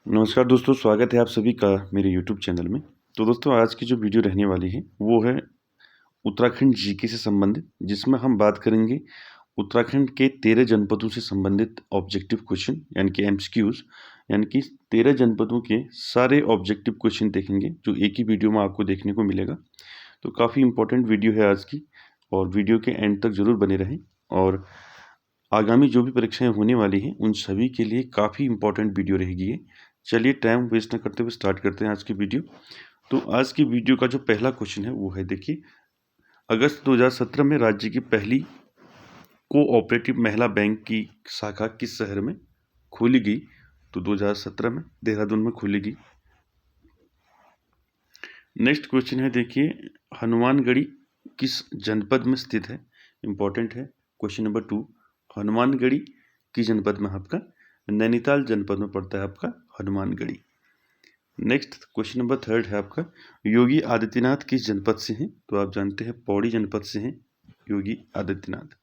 नमस्कार दोस्तों, स्वागत है आप सभी का मेरे यूट्यूब चैनल में। तो दोस्तों, आज की जो वीडियो रहने वाली है वो है उत्तराखंड जीके से संबंधित, जिसमें हम बात करेंगे उत्तराखंड के 13 जनपदों से संबंधित ऑब्जेक्टिव क्वेश्चन यानी कि एमसीक्यूज, यानी कि 13 जनपदों के सारे ऑब्जेक्टिव क्वेश्चन देखेंगे जो एक ही वीडियो में आपको देखने को मिलेगा। तो काफ़ी इंपॉर्टेंट वीडियो है आज की, और वीडियो के एंड तक जरूर बने रहें। और आगामी जो भी परीक्षाएं होने वाली हैं उन सभी के लिए काफ़ी इंपॉर्टेंट वीडियो रहेगी ये। चलिए टाइम वेस्ट न करते हुए स्टार्ट करते हैं आज की वीडियो। तो आज की वीडियो का जो पहला क्वेश्चन है वो है, देखिए, अगस्त 2017 में राज्य की पहली कोऑपरेटिव महिला बैंक की शाखा किस शहर में खोली गई? तो 2017 में देहरादून में खोली गई। नेक्स्ट क्वेश्चन है, देखिए, हनुमानगढ़ी किस जनपद में स्थित है? इंपॉर्टेंट है। क्वेश्चन नंबर 2, हनुमानगढ़ी किस जनपद में? आपका नैनीताल जनपद में पड़ता है आपका हनुमानगढ़ी। नेक्स्ट क्वेश्चन नंबर 3 है आपका, योगी आदित्यनाथ किस जनपद से हैं? तो आप जानते हैं पौड़ी जनपद से हैं योगी आदित्यनाथ।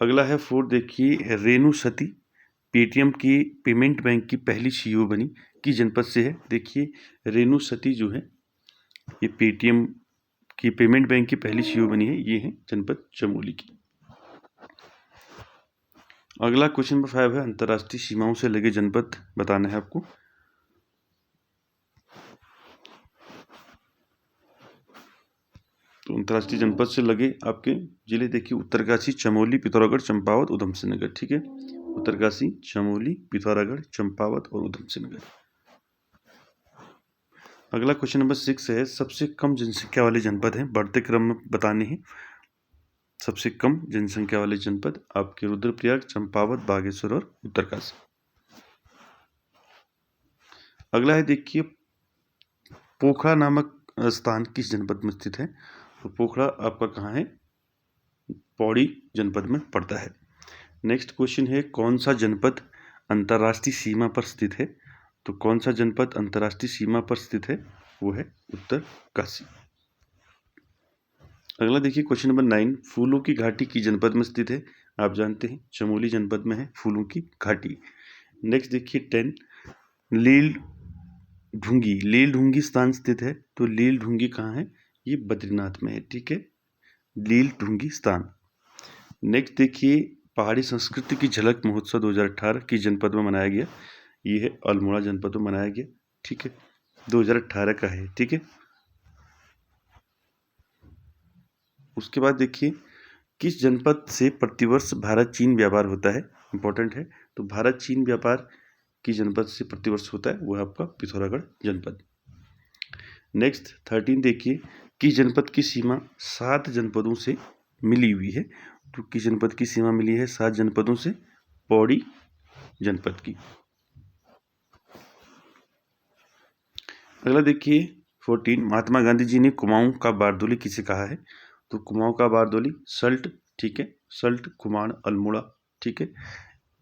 अगला है 4, देखिए, रेणु सती पेटीएम की पेमेंट बैंक की पहली सीईओ बनी, किस जनपद से है? देखिए, रेणु सती जो है ये पेटीएम की पेमेंट बैंक की पहली सीईओ बनी है, ये है जनपद चमोली की। अगला क्वेश्चन नंबर 5 है, अंतर्राष्ट्रीय सीमाओं से लगे जनपद बताना है आपको। तो अंतर्राष्ट्रीय जनपद से लगे आपके जिले, देखिए, उत्तरकाशी, चमोली, पिथौरागढ़, चंपावत, उधम सिंह नगर। ठीक है, उत्तरकाशी, चमोली, पिथौरागढ़, चंपावत और उधम सिंह नगर। अगला क्वेश्चन नंबर 6 है, सबसे कम जनसंख्या वाले जनपद हैं, बढ़ते क्रम में बताने हैं। सबसे कम जनसंख्या वाले जनपद आपके रुद्रप्रयाग, चंपावत, बागेश्वर और उत्तरकाशी। अगला है, देखिए, पोखरा नामक स्थान किस जनपद में स्थित है? तो पोखरा आपका कहाँ है? पौड़ी जनपद में पड़ता है। नेक्स्ट क्वेश्चन है, कौन सा जनपद अंतर्राष्ट्रीय सीमा पर स्थित है? तो कौन सा जनपद अंतर्राष्ट्रीय सीमा पर स्थित है? वो है उत्तरकाशी। अगला देखिए, क्वेश्चन नंबर 9, फूलों की घाटी किस जनपद में स्थित है? आप जानते हैं चमोली जनपद में है फूलों की घाटी। नेक्स्ट देखिए 10, लील ढूंगी स्थान स्थित है। तो लील ढूंगी कहाँ है? ये बद्रीनाथ में है। ठीक है, लील ढूंगी स्थान। नेक्स्ट देखिए, पहाड़ी संस्कृति की झलक महोत्सव 2018 किस जनपद में मनाया गया? ये है अल्मोड़ा जनपद में मनाया गया। ठीक है, 2018 का है। ठीक है, उसके बाद देखिए, किस जनपद से प्रतिवर्ष भारत चीन व्यापार होता है? इंपॉर्टेंट है। तो भारत चीन व्यापार किस जनपद से प्रतिवर्ष होता है? वो है आपका पिथौरागढ़ जनपद। नेक्स्ट 13 देखिए, किस जनपद की सीमा 7 जनपदों से मिली हुई है? तो किस जनपद की सीमा मिली है 7 जनपदों से? पौड़ी जनपद की। अगला देखिए 14, महात्मा गांधी जी ने कुमाऊं का बारदोली किसे कहा है? तो कुमाऊं का बारदोली सल्ट। ठीक है, सल्ट, कुमाण, अल्मोड़ा। ठीक है,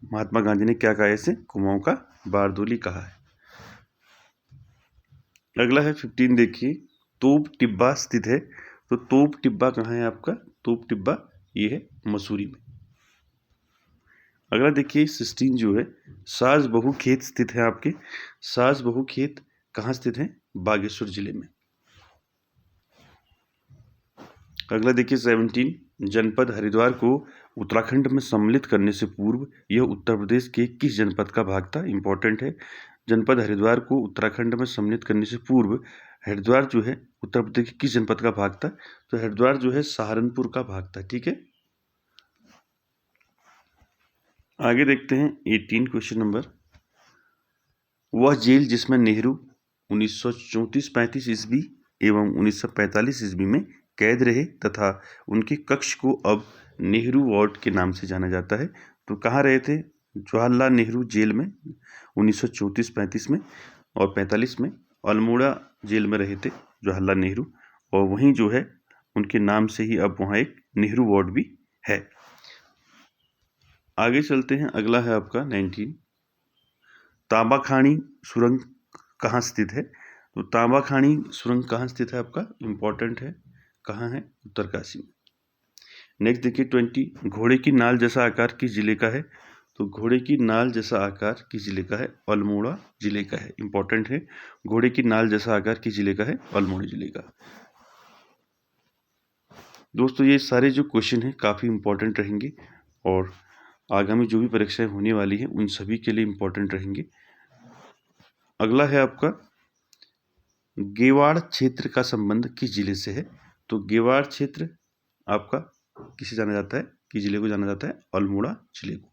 महात्मा गांधी ने क्या कहा इसे? कुमाऊं का बारदोली कहा है। अगला है 15, देखिए, तोप टिब्बा स्थित है। तो तोप टिब्बा कहाँ है आपका? तोप टिब्बा ये है मसूरी में। अगला देखिए 16 जो है, सास बहू खेत स्थित है आपके। सास बहू खेत कहाँ स्थित है? बागेश्वर जिले में। अगला देखिए 17, जनपद हरिद्वार को उत्तराखंड में सम्मिलित करने से पूर्व यह उत्तर प्रदेश के किस जनपद का भाग था? इंपॉर्टेंट है। जनपद हरिद्वार को उत्तराखंड में सम्मिलित करने से पूर्व हरिद्वार जो है उत्तर प्रदेश के किस जनपद का भाग था? तो हरिद्वार जो है सहारनपुर का भाग था। ठीक है, आगे देखते हैं 18 क्वेश्चन नंबर, वह जेल जिसमें नेहरू 1934-35 ईस्वी एवं 1945 ईस्वी में कैद रहे तथा उनके कक्ष को अब नेहरू वार्ड के नाम से जाना जाता है, तो कहाँ रहे थे? जवाहरलाल नेहरू जेल में 1934-35 में, और 45 में अल्मोड़ा जेल में रहे थे जवाहरलाल नेहरू, और वहीं जो है उनके नाम से ही अब वहाँ एक नेहरू वार्ड भी है। आगे चलते हैं, अगला है आपका 19, तांबाखानी सुरंग कहाँ स्थित है? तो तांबाखानी सुरंग कहाँ स्थित है आपका? इंपॉर्टेंट है, कहाँ है? उत्तरकाशी में। नेक्स्ट देखिए 20, घोड़े की नाल जैसा आकार किस जिले का है? तो घोड़े की नाल जैसा आकार किस जिले का है? अल्मोड़ा जिले का है। इंपॉर्टेंट है, घोड़े की नाल जैसा आकार किस जिले का है? अल्मोड़ा जिले का। दोस्तों ये सारे जो क्वेश्चन हैं काफ़ी इंपॉर्टेंट रहेंगे और आगामी जो भी परीक्षाएं होने वाली हैं उन सभी के लिए इंपॉर्टेंट रहेंगे। अगला है आपका गेवाड़ क्षेत्र का संबंध किस जिले से है? तो गेवाड़ क्षेत्र आपका किसे जाना जाता है? किस जिले को जाना जाता है? अल्मोड़ा जिले को।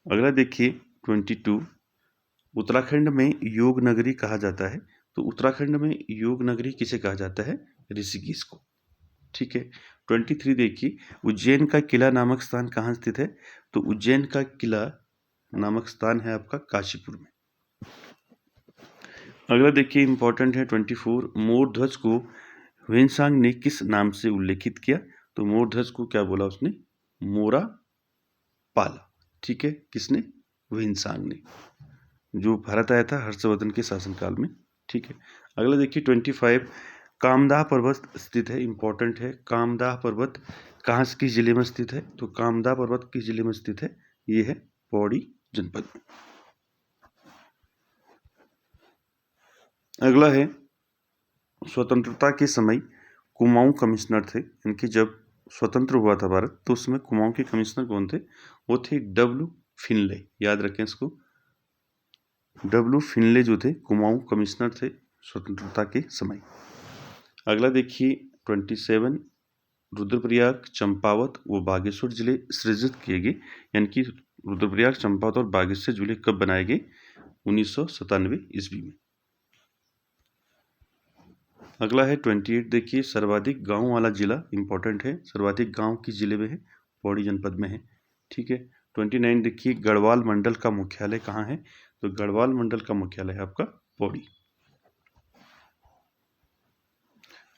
अगला देखिए 22, उत्तराखंड में योग नगरी कहा जाता है। तो उत्तराखंड में योग नगरी किसे कहा जाता है? ऋषिकेश को। ठीक है। 23 देखिए, उज्जैन का किला नामक स्थान कहाँ स्थित है? तो उज्जैन का किला नामक स्थान है आपका काशीपुर में। अगला देखिए इंपॉर्टेंट है 24, मोर ध्वज को ह्वेनसांग ने किस नाम से उल्लेखित किया? तो मोर ध्वज को क्या बोला उसने? मोरा पाला। ठीक है, किसने? ह्वेनसांग ने, जो भारत आया था हर्षवर्धन के शासनकाल में। ठीक है। अगला देखिए 25, कामदाह पर्वत स्थित है। इंपॉर्टेंट है, कामदाह पर्वत कहाँ किस जिले में स्थित है? तो कामदाह पर्वत किस जिले में स्थित है? ये है पौड़ी जनपद में। अगला है स्वतंत्रता के समय कुमाऊं कमिश्नर थे। इनकी जब स्वतंत्र हुआ था भारत तो उसमें कुमाऊं के कमिश्नर कौन थे? वो थे डब्ल्यू फिनले। याद रखें इसको, डब्ल्यू फिनले जो थे कुमाऊं कमिश्नर थे स्वतंत्रता के समय। अगला देखिए 27, रुद्रप्रयाग, चंपावत व बागेश्वर जिले सृजित किए गए। यानी कि रुद्रप्रयाग, चंपावत और बागेश्वर जिले कब बनाए गए? 1997 ईस्वी में। अगला है 28, देखिए सर्वाधिक गांव वाला जिला। इंपॉर्टेंट है, सर्वाधिक गांव किस जिले में है? पौड़ी जनपद में है। ठीक है। 29 देखिए, गढ़वाल मंडल का मुख्यालय कहाँ है? तो गढ़वाल मंडल का मुख्यालय है आपका पौड़ी।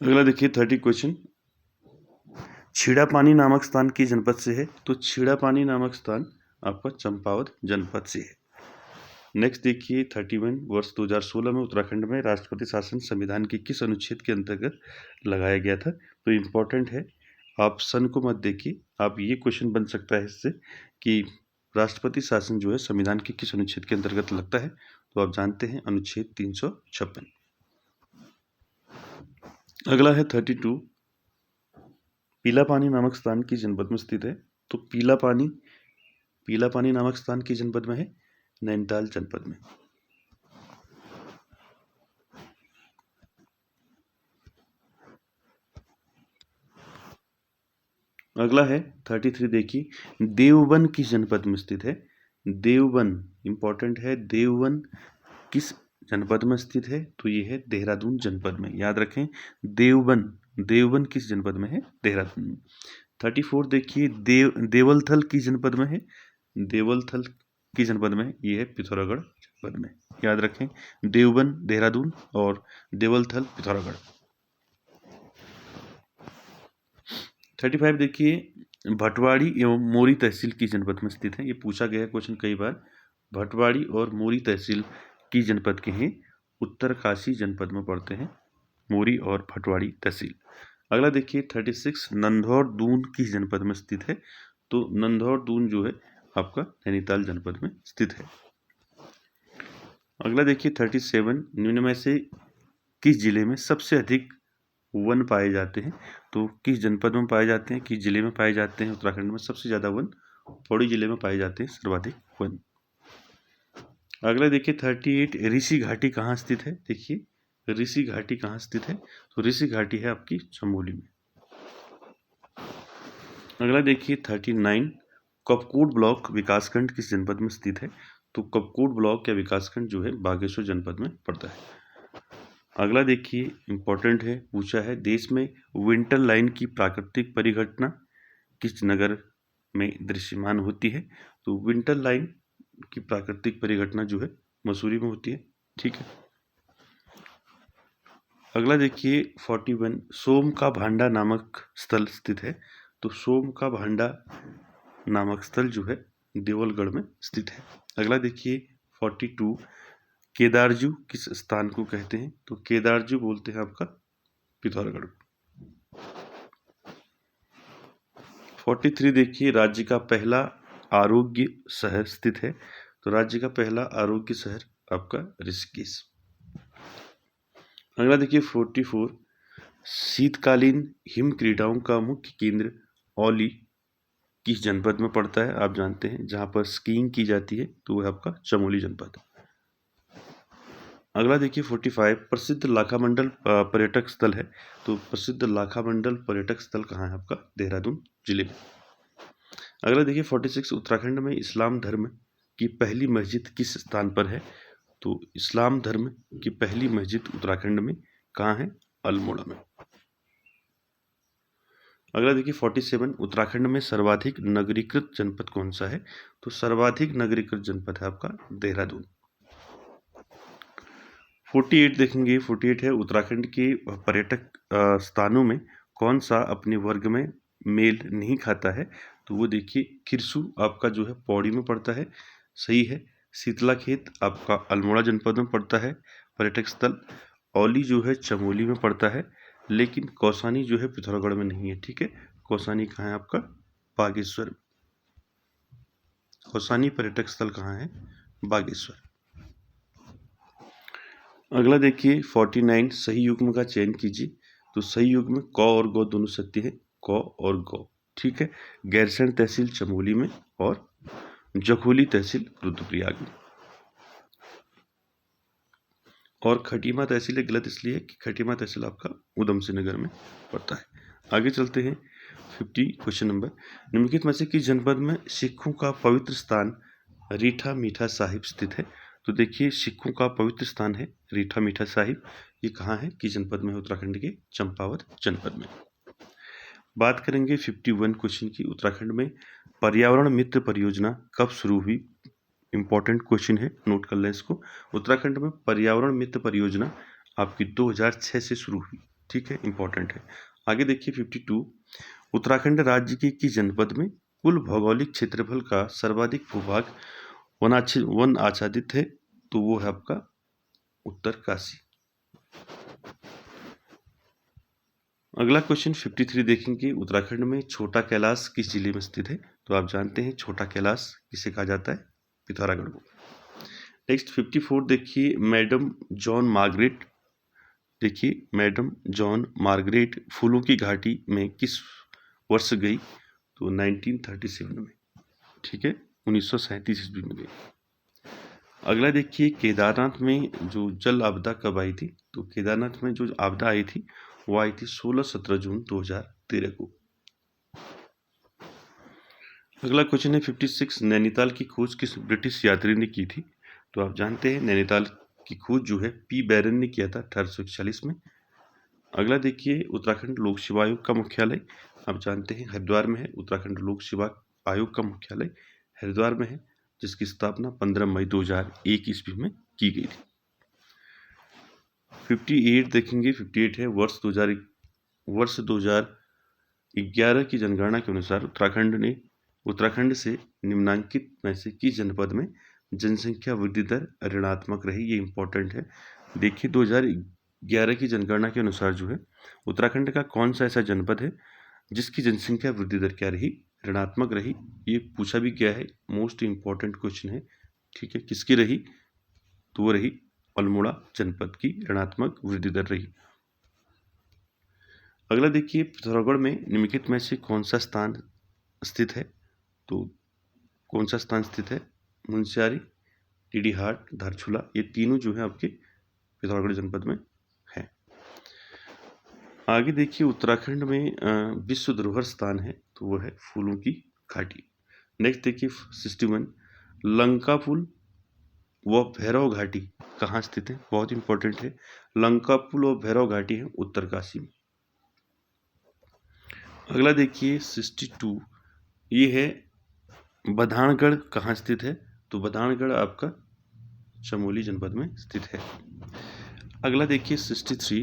अगला देखिए 30 क्वेश्चन, छीड़ापानी नामक स्थान किस जनपद से है? तो छीड़ापानी नामक स्थान आपका चंपावत जनपद से है। नेक्स्ट देखिए 31, वर्ष 2016 में उत्तराखंड में राष्ट्रपति शासन संविधान के किस अनुच्छेद के अंतर्गत लगाया गया था? तो इम्पोर्टेंट है, आप सन को मत देखिए, आप ये क्वेश्चन बन सकता है इससे कि राष्ट्रपति शासन जो है संविधान के किस अनुच्छेद के अंतर्गत लगता है? तो आप जानते हैं अनुच्छेद 356। अगला है 32, पीला पानी नामक स्थान किस जनपद में स्थित है? तो पीला पानी नामक स्थान किस जनपद में है? नैनीताल जनपद में। अगला है 33, देखिए देवबन किस जनपद में स्थित है? देवबन इंपॉर्टेंट है, देवबन किस जनपद में स्थित है? तो ये है देहरादून जनपद में। याद रखें, देवबन किस जनपद में है? देहरादून में। 34 देखिए, देवलथल किस जनपद में है? देवलथल किस जनपद में है? ये है पिथौरागढ़ जनपद में। याद रखें, देवबन देहरादून और देवलथल पिथौरागढ़। 35 देखिए, भटवाड़ी एवं मोरी तहसील किस जनपद में स्थित है? ये पूछा गया क्वेश्चन कई बार। भटवाड़ी और मोरी तहसील किस जनपद के हैं? उत्तरकाशी जनपद में पड़ते हैं मोरी और भटवाड़ी तहसील। अगला देखिए 36, नंधौर दून किस जनपद में स्थित है? तो नंधौर दून जो है आपका नैनीताल जनपद में स्थित है। अगला देखिए 37, निम्न में से किस जिले में सबसे अधिक वन पाए जाते हैं? तो किस जनपद में पाए जाते हैं, किस जिले में पाए जाते हैं? उत्तराखंड में सबसे ज़्यादा वन पौड़ी जिले में पाए जाते हैं, सर्वाधिक वन। अगला देखिए 38, ऋषि घाटी कहाँ स्थित है? देखिए ऋषि घाटी कहाँ स्थित है? तो ऋषि घाटी है आपकी चमोली में। अगला देखिए 39, कपकोट ब्लॉक विकासखंड किस जनपद में स्थित है? तो कपकोट ब्लॉक या विकासखंड जो है बागेश्वर जनपद में पड़ता है। अगला देखिए इंपॉर्टेंट है, पूछा है देश में विंटर लाइन की प्राकृतिक परिघटना किस नगर में दृश्यमान होती है? तो विंटर लाइन की प्राकृतिक परिघटना जो है मसूरी में होती है। ठीक है। अगला देखिए 41, सोम का भांडा नामक स्थल स्थित है। तो सोम का भांडा नामक स्थल जो है देवलगढ़ में स्थित है। अगला देखिए 42, केदारजू किस स्थान को कहते हैं? तो केदारजू बोलते हैं आपका पिथौरागढ़। 43 देखिए, राज्य का पहला आरोग्य शहर स्थित है? तो राज्य का पहला आरोग्य शहर आपका ऋषिकेश। अगला देखिए 44, शीतकालीन हिम क्रीड़ाओं का मुख्य केंद्र औली किस जनपद में पड़ता है? आप जानते हैं जहां पर स्कीइंग की जाती है, तो वह आपका चमोली जनपद। अगला देखिए 45, प्रसिद्ध लाखामंडल पर्यटक स्थल है। तो प्रसिद्ध लाखामंडल पर्यटक स्थल कहाँ है? आपका देहरादून जिले में। अगला देखिए 46, उत्तराखंड में इस्लाम धर्म की पहली मस्जिद किस स्थान पर है? तो इस्लाम धर्म की पहली मस्जिद उत्तराखंड में कहाँ है? अल्मोड़ा में। अगला देखिए 47, उत्तराखंड में सर्वाधिक नगरीकृत जनपद कौन सा है? तो सर्वाधिक नगरीकृत जनपद है आपका देहरादून। 48 देखेंगे, 48 है उत्तराखंड के पर्यटक स्थानों में कौन सा अपने वर्ग में मेल नहीं खाता है? तो वो देखिए खिरसू आपका जो है पौड़ी में पड़ता है, सही है। शीतला खेत आपका अल्मोड़ा जनपद में पड़ता है पर्यटक स्थल। औली जो है चमोली में पड़ता है, लेकिन कौसानी जो है पिथौरागढ़ में नहीं है, ठीक है। कौसानी कहाँ है? आपका बागेश्वर। कौसानी पर्यटक स्थल कहाँ है? बागेश्वर। अगला देखिए 49, सही युग्म का चयन कीजिए। तो सही युग्म क और गौ दोनों सत्य है, क और गौ, ठीक है। गैरसैंण तहसील चमोली में और जखोली तहसील रुद्रप्रयाग में। और खटीमा तहसील गलत इसलिए कि खटीमा तहसील आपका उधम सिंह नगर में पड़ता है। आगे चलते हैं 50 क्वेश्चन नंबर, निम्नलिखित में से किस जनपद में सिखों का पवित्र स्थान रीठा मीठा साहिब स्थित है? तो देखिए सिखों का पवित्र स्थान है रीठा मीठा साहिब। ये कहाँ है? किस जनपद में है? उत्तराखंड के चंपावत जनपद में। बात करेंगे 51 क्वेश्चन की, उत्तराखंड में पर्यावरण मित्र परियोजना कब शुरू हुई? इंपॉर्टेंट क्वेश्चन है, नोट कर लें इसको। उत्तराखंड में पर्यावरण मित्र परियोजना आपकी 2006 से शुरू हुई, ठीक है, इंपॉर्टेंट है। आगे देखिए 52, उत्तराखंड राज्य के किस जनपद में कुल भौगोलिक क्षेत्रफल का सर्वाधिक भूभाग वन आच्छादित है? तो वो है आपका उत्तरकाशी। अगला क्वेश्चन 53 देखेंगे, उत्तराखंड में छोटा कैलाश किस जिले में स्थित है? तो आप जानते हैं छोटा कैलाश किसे कहा जाता है? पिथौरागढ़ को। नेक्स्ट 54 देखिए, मैडम जॉन मार्गरेट, देखिए मैडम जॉन मार्गरेट फूलों की घाटी में किस वर्ष गई? तो 1937 में, ठीक है, 1937 ईस्वी में गई। अगला देखिए, केदारनाथ में जो जल आपदा कब आई थी? तो केदारनाथ में जो आपदा आई थी वो आई थी 16-17 जून 2013 को। अगला क्वेश्चन है 56, नैनीताल की खोज किस ब्रिटिश यात्री ने की थी? तो आप जानते हैं नैनीताल की खोज जो है पी बैरन ने किया था 1841 में। अगला देखिए, उत्तराखंड लोक सेवा आयोग का मुख्यालय आप जानते हैं हरिद्वार में है। उत्तराखंड लोक सेवा आयोग का मुख्यालय हरिद्वार में है, जिसकी स्थापना 15 मई 2001 ईस्वी में की गई थी। 58 देखेंगे, 58 है वर्ष 2011 की जनगणना के अनुसार उत्तराखंड से निम्नांकित में से किस जनपद में जनसंख्या वृद्धि दर ऋणात्मक रही? ये इंपॉर्टेंट है। देखिए 2011 की जनगणना के अनुसार जो है उत्तराखंड का कौन सा ऐसा जनपद है जिसकी जनसंख्या वृद्धि दर क्या रही? ऋणात्मक रही। ये पूछा भी गया है, मोस्ट इंपॉर्टेंट क्वेश्चन है, ठीक है। किसकी रही? तो वो रही अल्मोड़ा जनपद की ऋणात्मक वृद्धि दर रही। अगला देखिए, पिथौरागढ़ में निम्नलिखित में से कौन सा स्थान स्थित है? तो कौन सा स्थान स्थित है? मुनस्यारी, टीडीहाट, धारचूला, ये तीनों जो है आपके पिथौरागढ़ जनपद में है। आगे देखिए, उत्तराखंड में विश्व धरोहर स्थान है, तो वो है फूलों की घाटी। नेक्स्ट देखिए 61, लंका पुल व भैरव घाटी कहाँ स्थित है? बहुत इंपॉर्टेंट है। लंका पुल और भैरव घाटी है उत्तरकाशी में। अगला देखिए 62, ये है बधानगढ़ कहाँ स्थित है? तो बधानगढ़ आपका चमोली जनपद में स्थित है। अगला देखिए 63,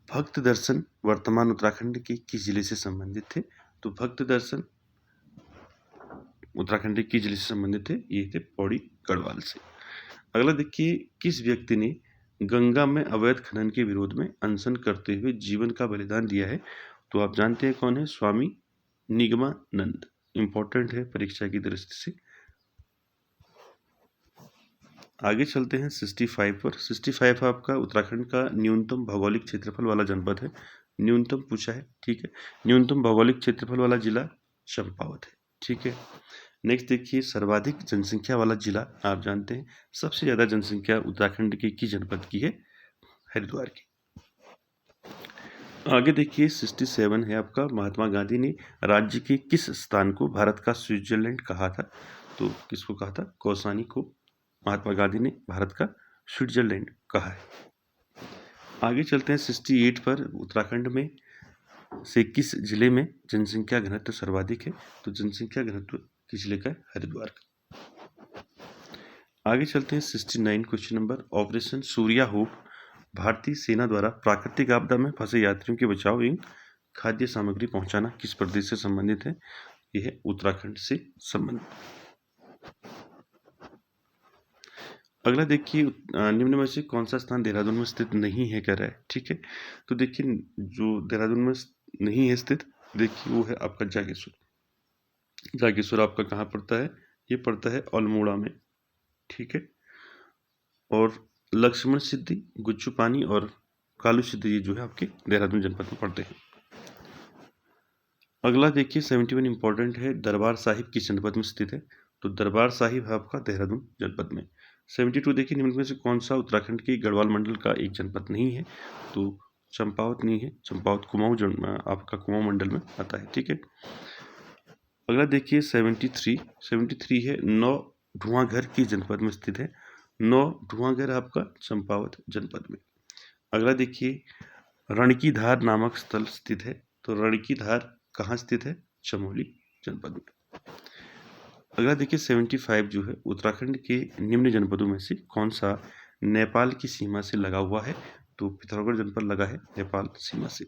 भक्त दर्शन वर्तमान उत्तराखंड के किस जिले से संबंधित थे? तो भक्त दर्शन उत्तराखंड के किस जिले से संबंधित थे? ये थे पौड़ी गढ़वाल से। अगला देखिए, किस व्यक्ति ने गंगा में अवैध खनन के विरोध में अनशन करते हुए जीवन का बलिदान दिया है? तो आप जानते हैं कौन है? स्वामी निगमानंद। इम्पोर्टेंट है परीक्षा की दृष्टि से। आगे चलते हैं 65 पर। 65 आपका उत्तराखंड का न्यूनतम भौगोलिक क्षेत्रफल वाला जनपद है। न्यूनतम पूछा है, ठीक है। न्यूनतम भौगोलिक क्षेत्रफल वाला जिला चंपावत है, ठीक है। नेक्स्ट देखिए, सर्वाधिक जनसंख्या वाला जिला, आप जानते हैं सबसे ज़्यादा जनसंख्या उत्तराखंड के किस जनपद की है? हरिद्वार की। आगे देखिए 67 है आपका, महात्मा गांधी ने राज्य के किस स्थान को भारत का स्विट्जरलैंड कहा था? तो किसको कहा था? कौसानी को महात्मा गांधी ने भारत का स्विट्जरलैंड कहा है। आगे चलते हैं 68 पर। उत्तराखंड में से किस जिले में जनसंख्या घनत्व सर्वाधिक है? तो जनसंख्या घनत्व किस जिले का है? हरिद्वार का। आगे चलते हैं 69 question number. Operation Surya hope भारतीय सेना द्वारा प्राकृतिक आपदा में फंसे यात्रियों के बचाव एवं खाद्य सामग्री पहुंचाना किस प्रदेश से संबंधित है? यह है उत्तराखंड से संबंधित। अगला देखिए, निम्न में से कौन सा स्थान देहरादून में स्थित नहीं है, कह रहा है, ठीक है। तो देखिए, जो देहरादून में नहीं है स्थित, देखिए वो है आपका जागेश्वर। जागेश्वर आपका कहाँ पड़ता है? ये पड़ता है अल्मोड़ा में, ठीक है। और लक्ष्मण सिद्धि, गुच्चू पानी और कालू सिद्धि, ये जो है आपके देहरादून जनपद में पड़ते हैं। अगला देखिए 71 इंपॉर्टेंट है। दरबार साहिब किस जनपद में स्थित है? तो दरबार साहिब है आपका देहरादून जनपद में। 72 देखिए, निम्न में से कौन सा उत्तराखंड के गढ़वाल मंडल का एक जनपद नहीं है? तो चंपावत नहीं है, चंपावत कुमाऊं आपका कुमाऊं मंडल में आता है, ठीक है। अगला देखिए 73 है, नौ धुआंघर किस जनपद में स्थित है? नौ धुआंघर आपका चंपावत जनपद में। अगला देखिए, रणकीधार नामक स्थल स्थित है। तो रणकीधार कहाँ स्थित है? चमोली जनपद में। अगला देखिए 75 जो है, उत्तराखंड के निम्न जनपदों में से कौन सा नेपाल की सीमा से लगा हुआ है? तो पिथौरागढ़ जनपद लगा है नेपाल सीमा से।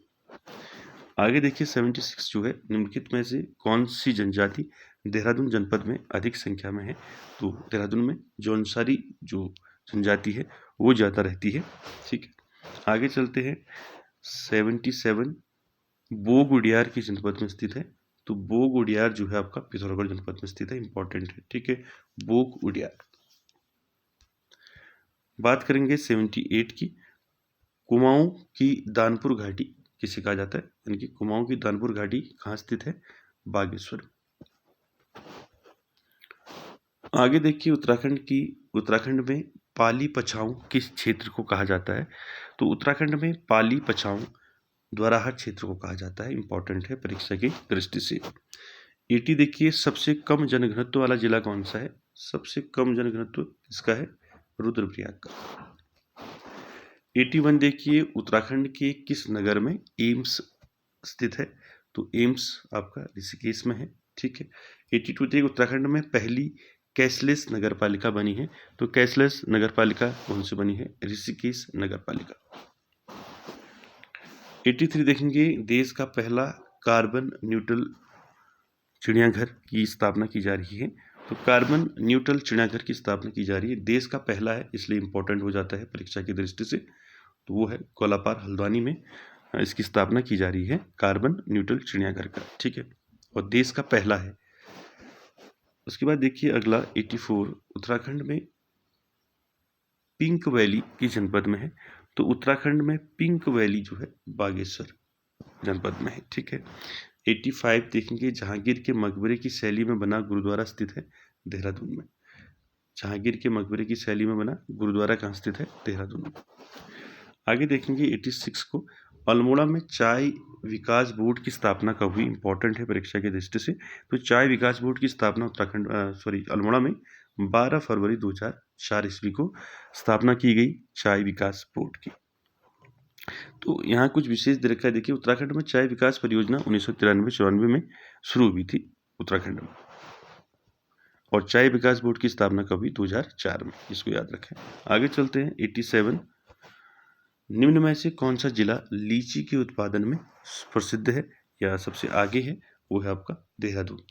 आगे देखिए 76 जो है, निम्नलिखित में से कौन सी जनजाति देहरादून जनपद में अधिक संख्या में है? तो देहरादून में जौनसारी जो जनजाति है वो ज़्यादा रहती है, ठीक है। आगे चलते हैं 77 बोग उडियार किस जनपद में स्थित है? तो बोग उडियार जो है आपका पिथौरागढ़ जनपद में स्थित है, इंपॉर्टेंट है, ठीक है। बोग उडियार। बात करेंगे 78 की। कुमाऊं की दानपुर घाटी किसे कहा जाता है? यानी कि कुमाऊं की दानपुर घाटी कहाँ स्थित है? बागेश्वर। आगे देखिए, उत्तराखंड में पाली पछाऊ किस क्षेत्र को कहा जाता है? तो उत्तराखंड में पाली पछाऊ द्वाराहाट क्षेत्र को कहा जाता है, इंपॉर्टेंट है परीक्षा की दृष्टि से। 80 देखिए, सबसे कम जनघनत्व वाला जिला कौन सा है? सबसे कम जनघनत्व किसका है? रुद्रप्रयाग का। 81 देखिए, उत्तराखंड के किस नगर में एम्स स्थित है? तो एम्स आपका ऋषिकेश में है, ठीक है। 82 देखिए, उत्तराखंड में पहली कैशलेस नगर पालिका बनी है। तो कैशलेस नगर पालिका कौन सी बनी है? ऋषिकेश नगर पालिका। 83 देखेंगे, देश का पहला कार्बन न्यूट्रल चिड़ियाघर की स्थापना की जा रही है। तो कार्बन न्यूट्रल चिड़ियाघर की स्थापना की जा रही है, देश का पहला है, इसलिए इंपॉर्टेंट हो जाता है परीक्षा की दृष्टि से। तो वो है कोलापार हल्द्वानी में इसकी स्थापना की जा रही है, कार्बन न्यूट्रल चिड़ियाघर का, ठीक है, और देश का पहला है। उसके बाद देखिए अगला 84, उत्तराखंड में पिंक वैली किस जनपद में है? तो उत्तराखंड में पिंक वैली जो है बागेश्वर जनपद में है, ठीक है। 85 देखेंगे, जहांगीर के मकबरे की शैली में बना गुरुद्वारा स्थित है देहरादून में। जहांगीर के मकबरे की शैली में बना गुरुद्वारा कहाँ स्थित है? देहरादून में। आगे देखेंगे 86 को, अल्मोड़ा में चाय विकास बोर्ड की स्थापना कब हुई? इंपॉर्टेंट है परीक्षा की दृष्टि से। तो चाय विकास बोर्ड की स्थापना अल्मोड़ा में 12 फरवरी 2004 ईस्वी को स्थापना की गई, चाय विकास बोर्ड की। तो यहाँ कुछ विशेष दे रखा है, देखिए उत्तराखंड में चाय विकास परियोजना 1993-94 में शुरू हुई थी उत्तराखंड में, और चाय विकास बोर्ड की स्थापना कब हुई? 2004 में, इसको याद रखें। आगे चलते हैं 87, निम्न में से कौन सा जिला लीची के उत्पादन में प्रसिद्ध है या सबसे आगे है? वो है आपका देहरादून।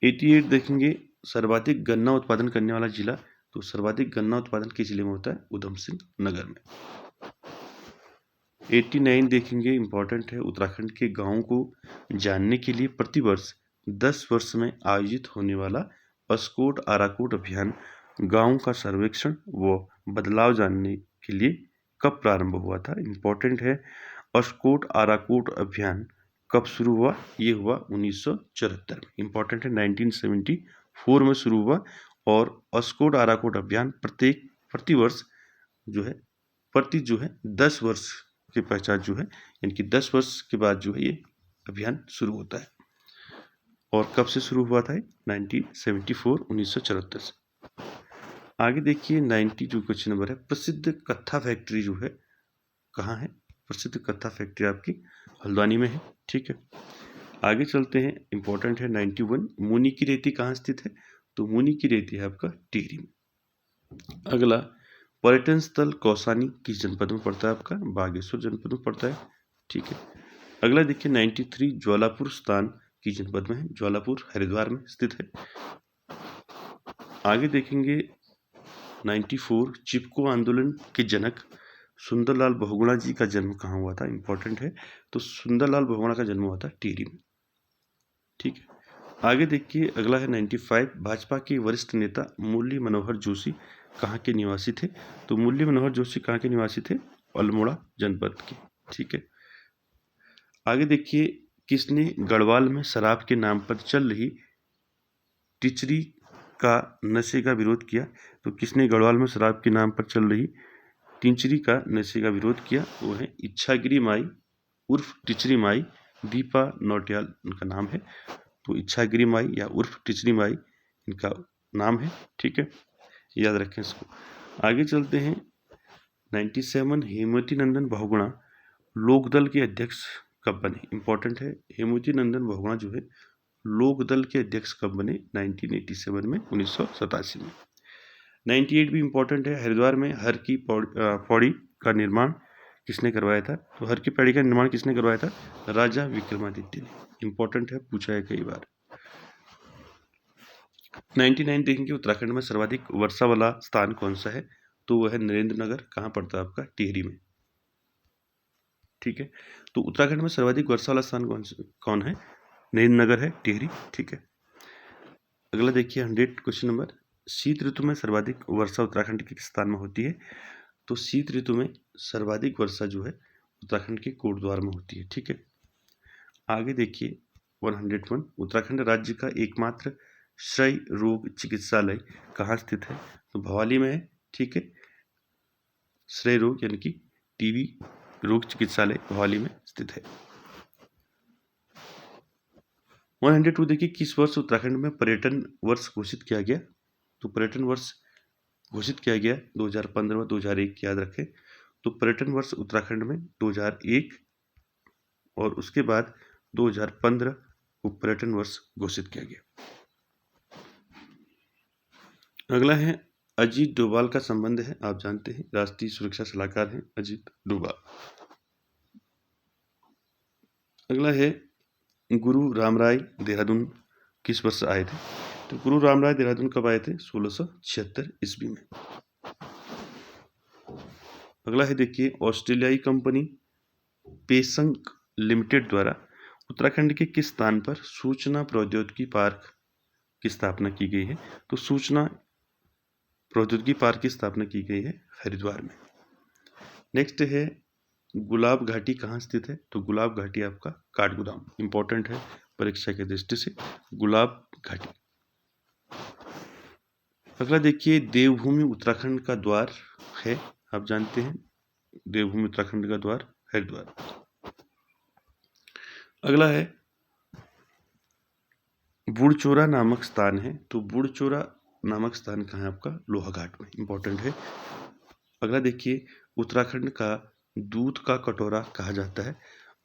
88 देखेंगे, सर्वाधिक गन्ना उत्पादन करने वाला जिला। तो सर्वाधिक गन्ना उत्पादन किस जिले में होता है? उधम सिंह नगर में। 89 देखेंगे, इम्पॉर्टेंट है। उत्तराखंड के गाँव को जानने के लिए प्रतिवर्ष 10 वर्ष में आयोजित होने वाला अस्कोट आराकोट अभियान गाँव का सर्वेक्षण व बदलाव जानने के लिए कब प्रारंभ हुआ था। इम्पॉर्टेंट है। अस्कोट आराकोट अभियान कब शुरू हुआ? ये हुआ 1974 में। इम्पॉर्टेंट है, 1974 में शुरू हुआ। और अस्कोट आराकोट अभियान प्रतिवर्ष जो है 10 वर्ष के पश्चात जो है, यानी कि 10 वर्ष के बाद जो है ये अभियान शुरू होता है। और कब से शुरू हुआ था? 1974 1974 से। आगे देखिए 90 जो क्वेश्चन नंबर है, प्रसिद्ध कत्था फैक्ट्री जो है कहाँ है? प्रसिद्ध कत्था फैक्ट्री आपकी हल्द्वानी में है। ठीक है, आगे चलते हैं। इंपॉर्टेंट है 91, मुनि की रेती कहाँ स्थित है? तो मुनि की रेती है आपका टिहरी में। अगला, पर्यटन स्थल कौसानी किस जनपद में पड़ता है? आपका बागेश्वर जनपद में पड़ता है। ठीक है, अगला देखिए 93, ज्वालापुर स्थान किस जनपद में है? ज्वालापुर हरिद्वार में स्थित है। आगे देखेंगे 94, चिपको आंदोलन के जनक सुंदरलाल बहुगुणा जी का जन्म कहाँ हुआ था? इंपॉर्टेंट है, तो सुंदरलाल बहुगुणा का जन्म हुआ था टिहरी में। ठीक है, आगे देखिए अगला है 95, भाजपा के वरिष्ठ नेता मुरली मनोहर जोशी कहाँ के निवासी थे? तो मुरली मनोहर जोशी कहाँ के निवासी थे? अल्मोड़ा जनपद के। ठीक है, आगे देखिए, किसने गढ़वाल में शराब के नाम पर चल रही टिचरी का नशे का विरोध किया? तो किसने गढ़वाल में शराब के नाम पर चल रही टिचरी का नशे का विरोध किया? वो है इच्छागिरी माई उर्फ टिचरी माई, दीपा नौटियाल उनका नाम है। तो इच्छागिरी माई या उर्फ टिचरी माई इनका नाम है। ठीक है, याद रखें इसको। आगे चलते हैं 97, हेमवती नंदन बहुगुणा लोकदल के अध्यक्ष कब बने? इंपॉर्टेंट है, हेमवती नंदन बहुगुणा जो है लोकदल के अध्यक्ष कब बने? 1987 में, 1987 में। 98 भी इंपॉर्टेंट है, हरिद्वार में हर की पौड़ी का निर्माण किसने करवाया था? तो हर की पौड़ी का निर्माण किसने करवाया था? राजा विक्रमादित्य ने। इंपॉर्टेंट है, पूछा है कई बार। 99 देखेंगे, उत्तराखंड में सर्वाधिक वर्षा वाला स्थान कौन सा है? तो वह है नरेंद्र नगर। कहाँ पड़ता है आपका? टिहरी में। ठीक है, तो उत्तराखंड में सर्वाधिक वर्षा वाला स्थान कौन है? नरेंद्र नगर है, टिहरी। ठीक है, अगला देखिए 100 क्वेश्चन नंबर, शीत ऋतु में सर्वाधिक वर्षा उत्तराखंड के किस स्थान में होती है? तो शीत ऋतु में सर्वाधिक वर्षा जो है उत्तराखंड के कोटद्वार में होती है। ठीक है, आगे देखिए 101, उत्तराखंड राज्य का एकमात्र क्षय रोग चिकित्सालय कहाँ स्थित है? तो भवाली में है। ठीक है, क्षय रोग यानी कि टीबी रोग चिकित्सालय भवाली में स्थित है। 102 देखिए, किस वर्ष उत्तराखंड में पर्यटन वर्ष घोषित किया गया? तो पर्यटन वर्ष घोषित किया गया 2015 2001, याद रखें। तो पर्यटन वर्ष उत्तराखंड में 2001 और उसके बाद 2015 को पर्यटन वर्ष घोषित किया गया। अगला है, अजीत डोभाल का संबंध है, आप जानते हैं राष्ट्रीय सुरक्षा सलाहकार हैं अजीत डोभाल। अगला है, गुरु रामराय देहरादून किस वर्ष आए थे? तो गुरु रामराय देहरादून कब आए थे? 1676 ईस्वी में। अगला है देखिए, ऑस्ट्रेलियाई कंपनी पेसंक लिमिटेड द्वारा उत्तराखंड के किस स्थान पर सूचना प्रौद्योगिकी पार्क की स्थापना की गई है? तो सूचना प्रौद्योगिकी पार्क की स्थापना की गई है हरिद्वार में। नेक्स्ट है, गुलाब घाटी कहाँ स्थित है? तो गुलाब घाटी आपका काठगोदाम। इंपॉर्टेंट है परीक्षा के दृष्टि से, गुलाब घाटी। अगला देखिए, देवभूमि उत्तराखंड का द्वार है, आप जानते हैं देवभूमि उत्तराखंड का द्वार हरिद्वार। अगला है, बुढ़चोरा नामक स्थान है, तो बुढ़चोरा नामक स्थान कहाँ है आपका? लोहाघाट में। इंपॉर्टेंट है। अगला देखिए, उत्तराखंड का दूध का कटोरा कहा जाता है?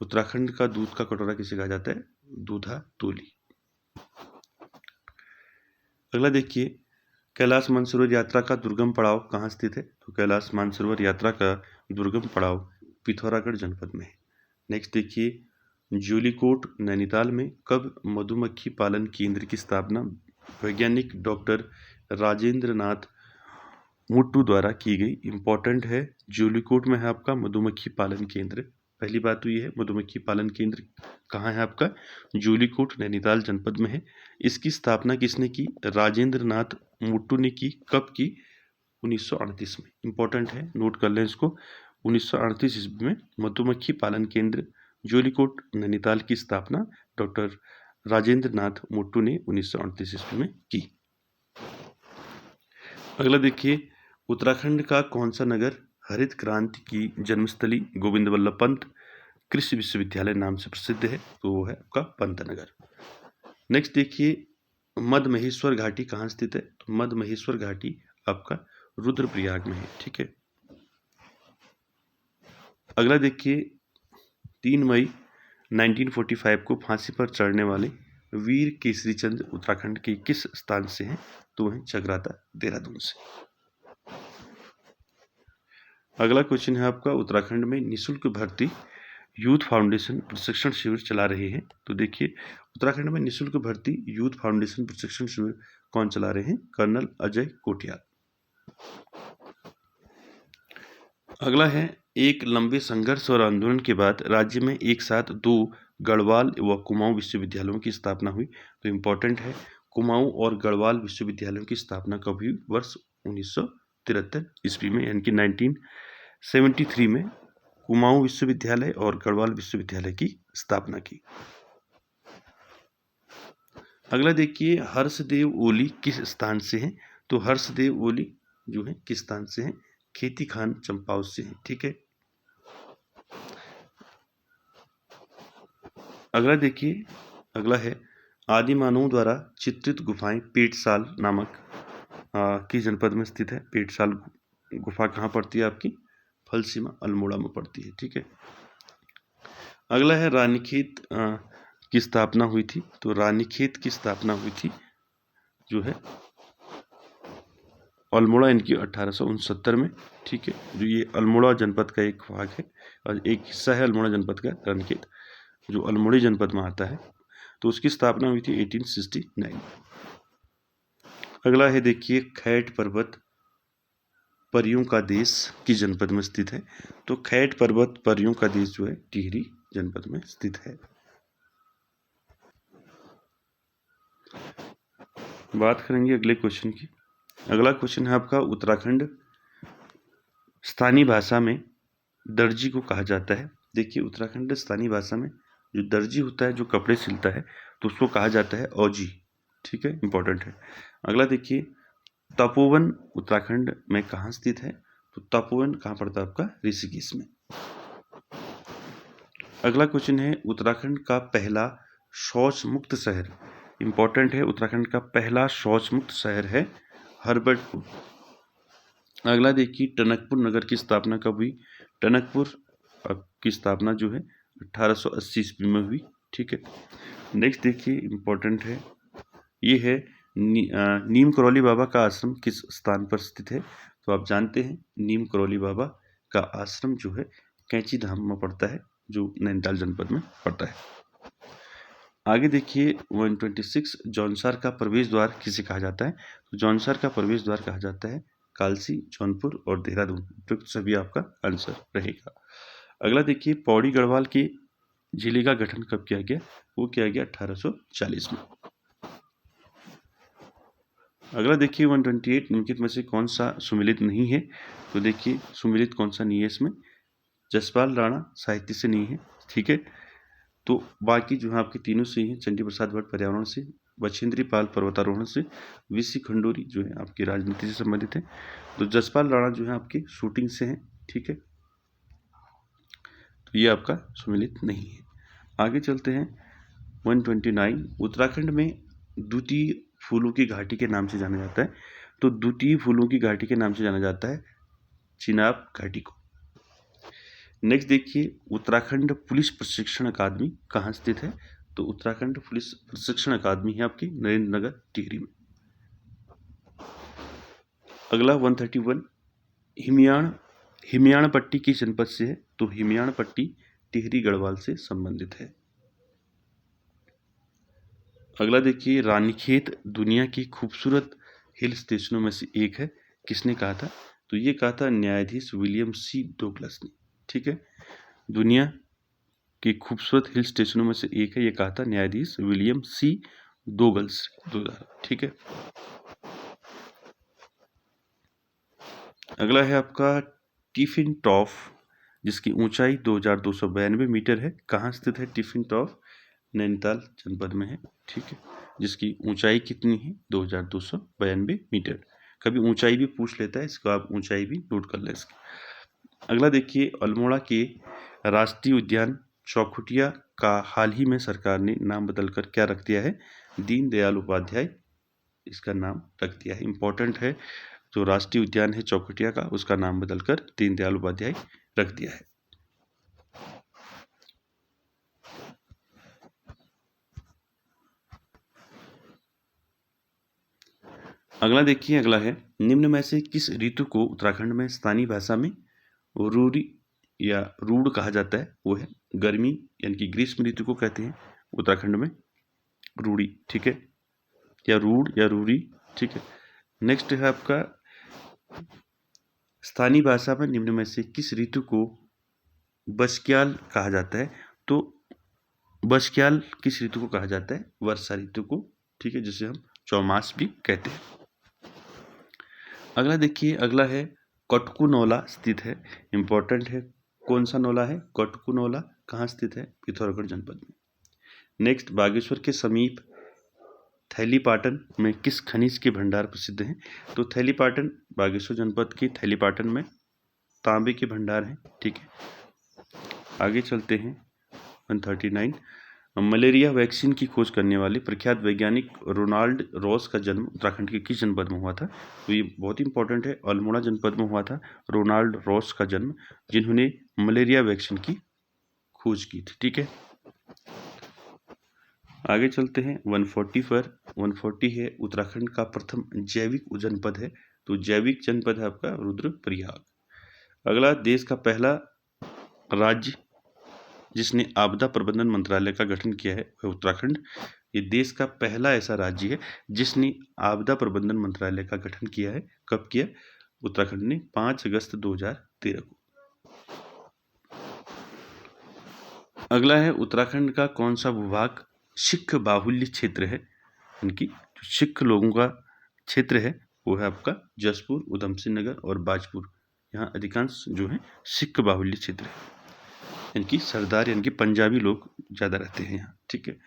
उत्तराखंड का दूध का कटोरा किसे कहा जाता है? दूधा तोली। अगला देखिए, कैलाश मानसरोवर यात्रा का दुर्गम पड़ाव कहाँ स्थित है? तो कैलाश मानसरोवर यात्रा का दुर्गम पड़ाव पिथौरागढ़ जनपद में है। नेक्स्ट देखिए, ज्योलिकोट नैनीताल में कब मधुमक्खी पालन केंद्र की स्थापना वैज्ञानिक डॉक्टर राजेंद्र नाथ मुट्टू द्वारा की गई। इंपॉर्टेंट है, ज्यूलिकोट में है आपका मधुमक्खी पालन केंद्र। पहली बात तो ये है, मधुमक्खी पालन केंद्र कहाँ है आपका? ज्यूलिकोट नैनीताल जनपद में है। इसकी स्थापना किसने की? राजेंद्र नाथ मुट्टू ने की। कब की? 1938 में। इंपॉर्टेंट है, नोट कर लें इसको। 1938 ईस्वी में मधुमक्खी पालन केंद्र ज्यूलिकोट नैनीताल की स्थापना डॉक्टर राजेंद्र नाथ मुट्टू ने 1938 ईस्वी में की। अगला देखिए, उत्तराखंड का कौन सा नगर हरित क्रांति की जन्मस्थली गोविंद वल्लभ पंत कृषि विश्वविद्यालय नाम से प्रसिद्ध है? तो वो है आपका पंतनगर। नेक्स्ट देखिए, मध्य महेश्वर घाटी कहाँ स्थित है? तो मध्य महेश्वर घाटी आपका रुद्रप्रयाग में है। ठीक है। अगला देखिए, 3 मई 1945 को फांसी पर चढ़ने वाले वीर केसरी चंद उत्तराखंड के किस स्थान से हैं? तो वह चकराता देहरादून से। अगला क्वेश्चन है आपका, उत्तराखंड में निःशुल्क भर्ती यूथ फाउंडेशन प्रशिक्षण शिविर चला रहे हैं। तो देखिए, उत्तराखंड में निःशुल्क भर्ती यूथ फाउंडेशन प्रशिक्षण शिविर कौन चला रहे हैं? कर्नल अजय कोटियाल। अगला है, एक लंबे संघर्ष और आंदोलन के बाद राज्य में एक साथ 2 गढ़वाल व कुमाऊं विश्वविद्यालयों की स्थापना हुई। तो इम्पोर्टेंट है, कुमाऊं और गढ़वाल विश्वविद्यालयों की स्थापना कब हुई? वर्ष 1973 ईस्वी में, यानी कि 1973 में कुमाऊं विश्वविद्यालय और गढ़वाल विश्वविद्यालय की स्थापना की। अगला देखिए, हर्षदेव ओली किस स्थान से हैं? तो हर्षदेव ओली जो है किस स्थान से हैं? खेती खान चंपाव से हैं। ठीक है। अगला देखिए, अगला है, आदि मानव द्वारा चित्रित गुफाएं पेटसाल नामक किस जनपद में स्थित है? पेटसाल गुफा कहाँ पड़ती है आपकी? फलसीमा अल्मोड़ा में पड़ती है। ठीक है। अगला है, रानीखेत की स्थापना हुई थी। तो रानीखेत की स्थापना हुई थी जो है अल्मोड़ा, इनकी 1869 में। ठीक है। जो ये अल्मोड़ा जनपद का एक भाग है और एक हिस्सा है अल्मोड़ा जनपद का, रानीखेत, जो अल्मोड़ा जनपद में आता है। तो उसकी स्थापना हुई थी 1869। अगला है देखिए, खैट पर्वत परियों का देश किस जनपद में स्थित है? तो खैट पर्वत परियों का देश जो है टिहरी जनपद में स्थित है। बात करेंगे अगले क्वेश्चन की। अगला क्वेश्चन है आपका, उत्तराखंड स्थानीय भाषा में दर्जी को कहा जाता है। देखिए, उत्तराखंड स्थानीय भाषा में जो दर्जी होता है, जो कपड़े सिलता है, तो उसको कहा जाता है औजी। ठीक है, इंपॉर्टेंट है। अगला देखिए, तपोवन उत्तराखंड में कहाँ स्थित है? तो तपोवन कहाँ पड़ता है आपका? ऋषिकेश में। अगला क्वेश्चन है, उत्तराखंड का पहला शौच मुक्त शहर। इंपॉर्टेंट है, उत्तराखंड का पहला शौच मुक्त शहर है हर्बर्टपुर। अगला देखिए, टनकपुर नगर की स्थापना कब हुई? टनकपुर की स्थापना जो है 1880 ईस्वी में हुई। ठीक है। नेक्स्ट देखिए, इंपॉर्टेंट है, ये है नीम करौली बाबा का आश्रम किस स्थान पर स्थित है? तो आप जानते हैं, नीम करौली बाबा का आश्रम जो है कैंची धाम में पड़ता है, जो नैनीताल जनपद में पड़ता है। आगे देखिए, 126 जौनसार का प्रवेश द्वार किसे कहा जाता है? तो जौनसार का प्रवेश द्वार कहा जाता है कालसी, जौनपुर और देहरादून। तो सभी आपका आंसर रहेगा। अगला देखिए, पौड़ी गढ़वाल के जिले का गठन कब किया गया? वो किया गया 1840 में। अगला देखिए, 128 निम्नलिखित में से कौन सा सुमिलित नहीं है? तो देखिए, सुमिलित कौन सा नहीं है इसमें? जसपाल राणा साहित्य से नहीं है। ठीक है। तो बाकी जो है आपके तीनों से ही हैं, चंडी प्रसाद भट्ट पर्यावरण से, बछेंद्री पाल पर्वतारोहण से, वीसी खंडूरी जो है आपकी राजनीति से संबंधित है। तो जसपाल राणा जो है आपकी शूटिंग से हैं। ठीक है। तो ये आपका सुमिलित नहीं है। आगे चलते हैं, 129 उत्तराखंड में द्वितीय फूलों की घाटी के नाम से जाना जाता है। तो द्वितीय फूलों की घाटी के नाम से जाना जाता है चिनाब घाटी को। नेक्स्ट देखिए, उत्तराखंड पुलिस प्रशिक्षण अकादमी कहाँ स्थित है? तो उत्तराखंड पुलिस प्रशिक्षण अकादमी है आपकी नरेंद्र नगर टिहरी में। अगला 131 हिमयाण पट्टी किस जनपद से है? तो हिमयाण पट्टी टिहरी गढ़वाल से संबंधित है। अगला देखिए, रानीखेत दुनिया की खूबसूरत हिल स्टेशनों में से एक है। किसने कहा था? तो ये कहा था न्यायाधीश विलियम सी डोगलस ने। ठीक है, दुनिया के खूबसूरत हिल स्टेशनों में से एक है, ये कहा था न्यायाधीश विलियम सी डोगल्स द्वारा। ठीक है, अगला है आपका टिफिन टॉप, जिसकी ऊंचाई 2292 मीटर है। कहाँ स्थित है टिफिन टॉप? नैनीताल जनपद में है। ठीक है, जिसकी ऊंचाई कितनी है? 2292 मीटर। कभी ऊंचाई भी पूछ लेता है, इसको आप ऊंचाई भी नोट कर लें इसकी। अगला देखिए, अल्मोड़ा के राष्ट्रीय उद्यान चौखुटिया का हाल ही में सरकार ने नाम बदलकर क्या रख दिया है? दीनदयाल उपाध्याय इसका नाम रख दिया है। इंपॉर्टेंट है, जो राष्ट्रीय उद्यान है चौखुटिया का, उसका नाम बदलकर दीनदयाल उपाध्याय रख दिया है। अगला देखिए, अगला है निम्न में से किस ऋतु को उत्तराखंड में स्थानीय भाषा में रूरी या रूड कहा जाता है? वो है गर्मी, यानी कि ग्रीष्म ऋतु को कहते हैं उत्तराखंड में रूड़ी। ठीक है, या रूड या रूरी। ठीक है, नेक्स्ट है आपका स्थानीय भाषा में निम्न में से किस ऋतु को बसक्याल कहा जाता है? तो बसक्याल किस ऋतु को कहा जाता है? वर्षा ऋतु को। ठीक है, जिसे हम चौमास भी कहते हैं। अगला देखिए, अगला है कटकू नौला स्थित है। इंपॉर्टेंट है, कौन सा नौला है? कटकू नौला कहाँ स्थित है? पिथौरागढ़ जनपद में। नेक्स्ट, बागेश्वर के समीप थैलीपाटन में किस खनिज के भंडार प्रसिद्ध हैं? तो थैलीपाटन बागेश्वर जनपद की थैलीपाटन में तांबे के भंडार हैं। ठीक है, आगे चलते हैं। 139, मलेरिया वैक्सीन की खोज करने वाले प्रख्यात वैज्ञानिक रोनाल्ड रॉस का जन्म उत्तराखंड के किस जनपद में हुआ था? तो ये बहुत इंपॉर्टेंट है, अल्मोड़ा जनपद में हुआ था रोनाल्ड रॉस का जन्म, जिन्होंने मलेरिया वैक्सीन की खोज की थी। ठीक है, आगे चलते हैं 140 पर। 140 है उत्तराखंड का प्रथम जैविक जनपद है। तो जैविक जनपद है आपका रुद्रप्रयाग। अगला, देश का पहला राज्य जिसने आपदा प्रबंधन मंत्रालय का गठन किया है वह उत्तराखंड। ये देश का पहला ऐसा राज्य है जिसने आपदा प्रबंधन मंत्रालय का गठन किया है। कब किया? उत्तराखंड ने 5 अगस्त 2013 को। अगला है उत्तराखंड का कौन सा विभाग सिख बाहुल्य क्षेत्र है? इनकी जो सिख लोगों का क्षेत्र है वो है आपका जसपुर, उधमसिंह नगर और बाजपुर। यहाँ अधिकांश जो है सिख बाहुल्य क्षेत्र है, इनकी सरदार यानी कि पंजाबी लोग ज़्यादा रहते हैं यहाँ। ठीक है,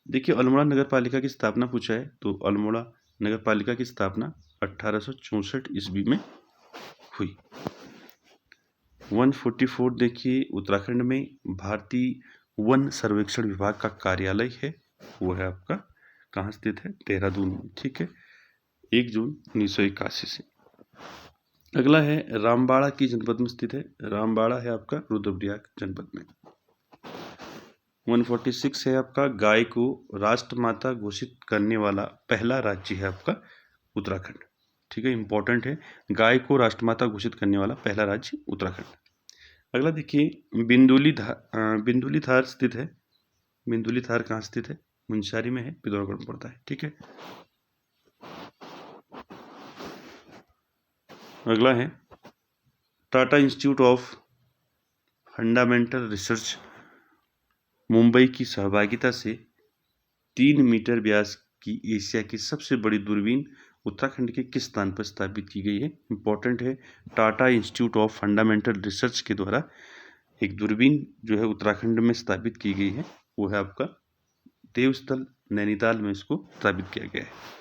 देखिए अल्मोड़ा नगर पालिका की स्थापना पूछा है। तो अल्मोड़ा नगर पालिका की स्थापना 1864 ईस्वी में हुई। 144 देखिए, उत्तराखंड में भारतीय वन सर्वेक्षण विभाग का कार्यालय है, वो है आपका कहाँ स्थित है? देहरादून में। ठीक है, 1 जून 1981 से। अगला है रामबाड़ा की जनपद में स्थित है। रामबाड़ा है आपका रुद्रप्रयाग जनपद में। 146 है आपका गाय को राष्ट्रमाता घोषित करने वाला पहला राज्य है आपका उत्तराखंड। ठीक है, इंपॉर्टेंट है, गाय को राष्ट्रमाता घोषित करने वाला पहला राज्य उत्तराखंड। अगला देखिए, बिंदुली धार स्थित है। बिंदुली धार कहाँ स्थित है? मुंशियारी में है, पिथौरागढ़ में पड़ता है। ठीक है, अगला है Tata institute of fundamental research Mumbai की सहभागिता से 3 मीटर व्यास की एशिया की सबसे बड़ी दूरबीन उत्तराखंड के किस स्थान पर स्थापित की गई है? इंपॉर्टेंट है, Tata institute of fundamental research के द्वारा एक दूरबीन जो है उत्तराखंड में स्थापित की गई है, वो है आपका देवस्थल नैनीताल में इसको स्थापित किया गया है।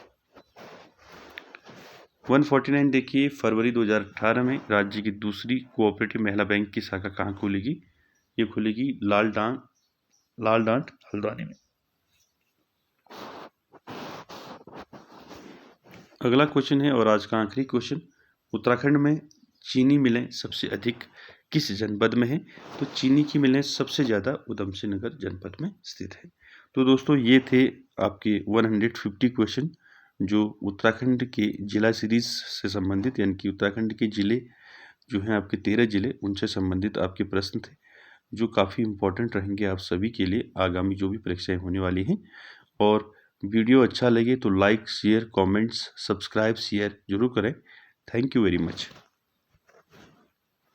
149 देखिए, फरवरी 2018 में राज्य की दूसरी कोऑपरेटिव महिला बैंक की शाखा कहाँ खुलेगी? ये खुलेगी लाल डांट हल्द्वानी में। अगला क्वेश्चन है और आज का आखिरी क्वेश्चन, उत्तराखंड में चीनी मिलें सबसे अधिक किस जनपद में है? तो चीनी की मिलें सबसे ज़्यादा उधमसिंह नगर जनपद में स्थित है। तो दोस्तों ये थे आपके 150 क्वेश्चन जो उत्तराखंड के जिला सीरीज से संबंधित, यानी कि उत्तराखंड के ज़िले जो हैं आपके 13 ज़िले, उनसे संबंधित आपके प्रश्न थे जो काफ़ी इम्पोर्टेंट रहेंगे आप सभी के लिए आगामी जो भी परीक्षाएं होने वाली हैं। और वीडियो अच्छा लगे तो like, share, comments, subscribe, share जरूर करें थैंक यू वेरी मच।